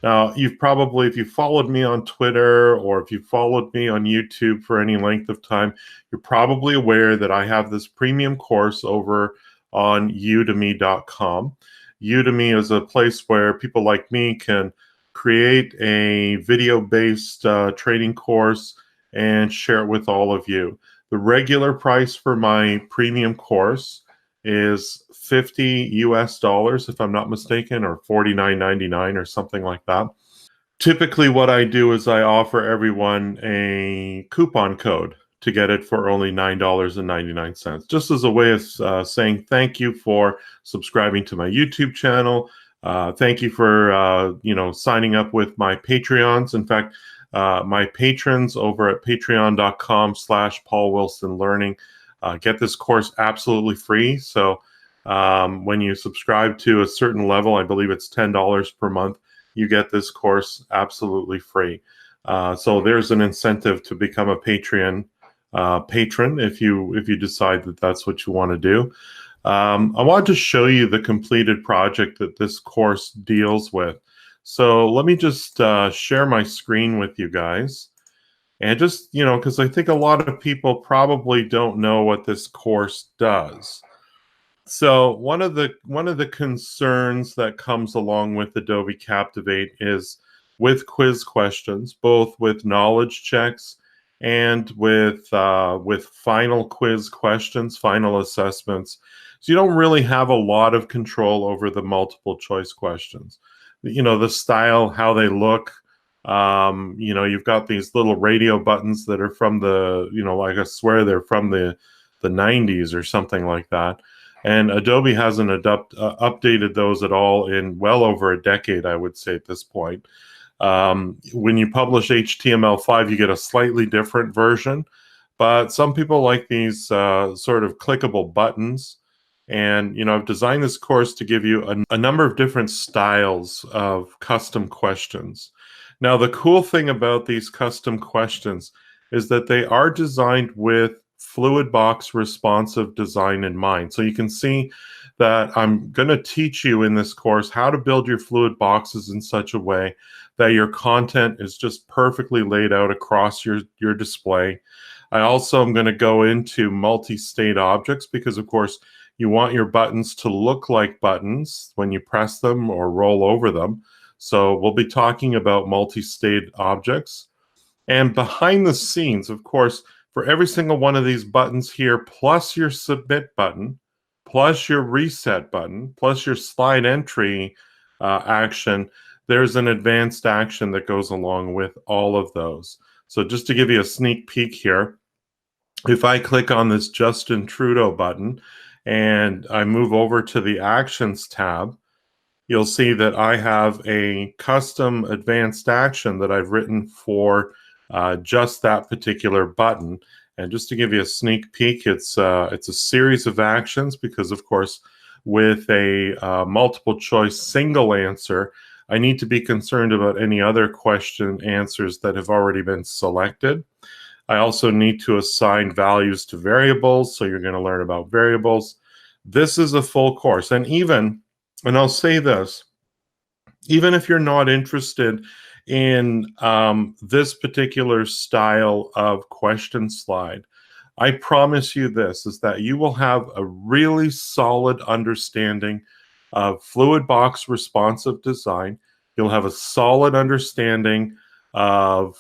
Now, if you followed me on Twitter or if you followed me on YouTube for any length of time, you're probably aware that I have this premium course over on udemy.com. Udemy is a place where people like me can create a video-based training course and share it with all of you. The regular price for my premium course is $50 US, if I'm not mistaken, or $49.99 or something like that. Typically, what I do is I offer everyone a coupon code to get it for only $9.99, just as a way of saying thank you for subscribing to my YouTube channel. Thank you for signing up with my Patreons. In fact, my patrons over at patreon.com/PaulWilsonLearning get this course absolutely free. So when you subscribe to a certain level, I believe it's $10 per month, you get this course absolutely free. So there's an incentive to become a Patreon patron if you decide that that's what you want to do. I want to show you the completed project that this course deals with. So let me just share my screen with you guys. And just, because I think a lot of people probably don't know what this course does. So one of the concerns that comes along with Adobe Captivate is with quiz questions, both with knowledge checks and with final quiz questions, final assessments. So you don't really have a lot of control over the multiple choice questions. The style, how they look. You've got these little radio buttons that are from I swear they're from the 90s or something like that. And Adobe hasn't updated those at all in well over a decade, I would say, at this point. When you publish HTML5, you get a slightly different version, but some people like these sort of clickable buttons. And, I've designed this course to give you a number of different styles of custom questions. Now, the cool thing about these custom questions is that they are designed with fluid box responsive design in mind. So you can see that I'm going to teach you in this course how to build your fluid boxes in such a way that your content is just perfectly laid out across your display. I also am going to go into multi-state objects because, of course, you want your buttons to look like buttons when you press them or roll over them. So we'll be talking about multi-state objects. And behind the scenes, of course, for every single one of these buttons here, plus your submit button, plus your reset button, plus your slide entry action, there's an advanced action that goes along with all of those. So just to give you a sneak peek here, if I click on this Justin Trudeau button and I move over to the Actions tab, you'll see that I have a custom advanced action that I've written for just that particular button. And just to give you a sneak peek, it's a series of actions because, of course, with a multiple choice single answer, I need to be concerned about any other question answers that have already been selected. I also need to assign values to variables, so you're going to learn about variables. This is a full course, and I'll say this, even if you're not interested in this particular style of question slide, I promise you this, is that you will have a really solid understanding of fluid box responsive design. You'll have a solid understanding of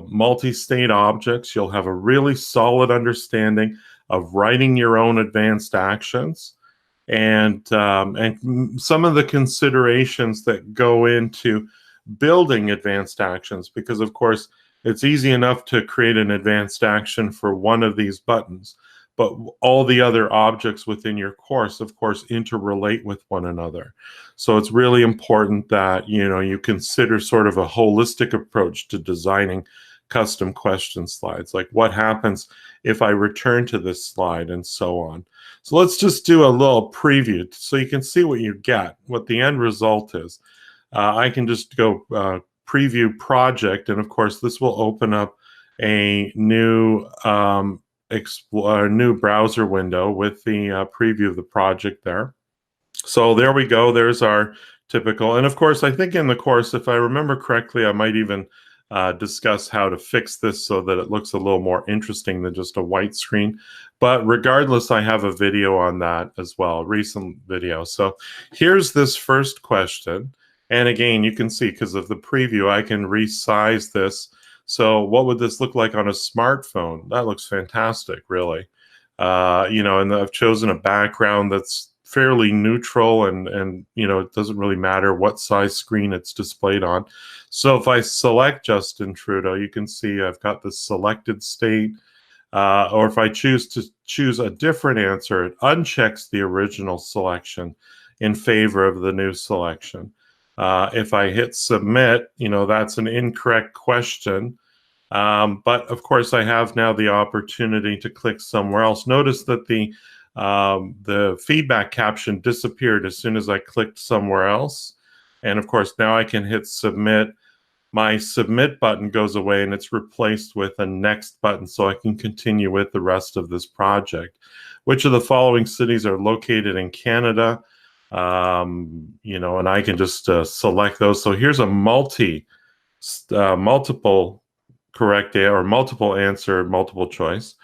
multi-state objects. You'll have a really solid understanding of writing your own advanced actions. And some of the considerations that go into building advanced actions, because of course it's easy enough to create an advanced action for one of these buttons, but all the other objects within your course, of course, interrelate with one another. So it's really important that you consider sort of a holistic approach to designing custom question slides, like what happens if I return to this slide and so on. So let's just do a little preview so you can see what you get, what the end result is. I can just go preview project, and of course this will open up a new new browser window with the preview of the project there. So there we go. There's our typical. And of course, I think in the course, if I remember correctly, I might even discuss how to fix this so that it looks a little more interesting than just a white screen. But regardless, I have a video on that as well, a recent video. So here's this first question. And again, you can see because of the preview, I can resize this. So what would this look like on a smartphone? That looks fantastic, really. And I've chosen a background that's fairly neutral and it doesn't really matter what size screen it's displayed on. So if I select Justin Trudeau, you can see I've got the selected state. Or if I choose to choose a different answer, it unchecks the original selection in favor of the new selection. If I hit submit, that's an incorrect question. But of course, I have now the opportunity to click somewhere else. Notice that the feedback caption disappeared as soon as I clicked somewhere else. And of course, now I can hit submit. My submit button goes away and it's replaced with a next button so I can continue with the rest of this project. Which of the following cities are located in Canada? And I can just select those. So here's a multiple correct or multiple answer, multiple choice.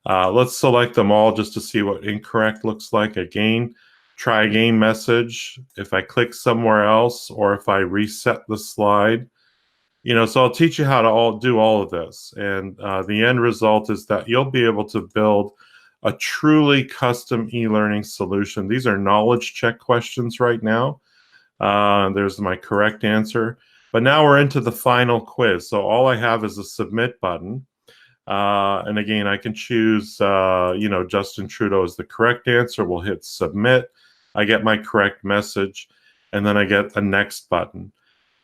Let's select them all just to see what incorrect looks like. Again, try again message. If I click somewhere else or if I reset the slide, so I'll teach you how to do all of this. And the end result is that you'll be able to build a truly custom e-learning solution. These are knowledge check questions right now. There's my correct answer. But now we're into the final quiz. So all I have is a submit button. And again, I can choose, Justin Trudeau is the correct answer. We'll hit submit. I get my correct message. And then I get a next button.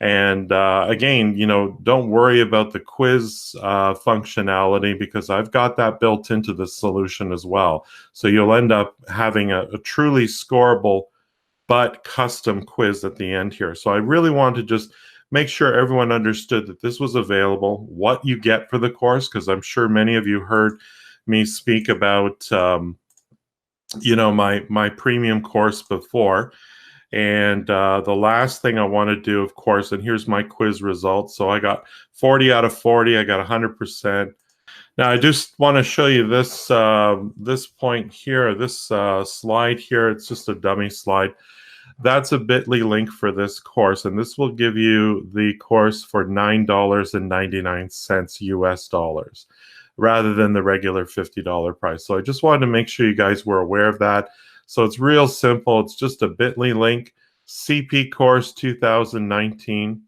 And again, don't worry about the quiz functionality because I've got that built into the solution as well. So you'll end up having a truly scoreable but custom quiz at the end here. So I really want to just make sure everyone understood that this was available, what you get for the course, because I'm sure many of you heard me speak about, my premium course before. And the last thing I want to do, of course, and here's my quiz results. So I got 40 out of 40. I got 100%. Now I just want to show you this this point here, this slide here. It's just a dummy slide. That's a bit.ly link for this course, and this will give you the course for $9.99 US dollars rather than the regular $50 price. So I just wanted to make sure you guys were aware of that. So it's real simple. It's just a bit.ly link, CP Course 2019.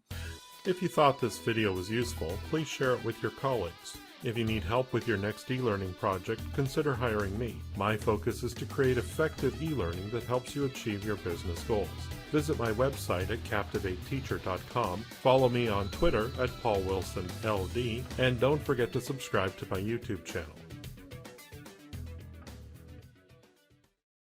If you thought this video was useful, please share it with your colleagues. If you need help with your next e-learning project, consider hiring me. My focus is to create effective e-learning that helps you achieve your business goals. Visit my website at captivateteacher.com, follow me on Twitter at PaulWilsonLD, and don't forget to subscribe to my YouTube channel.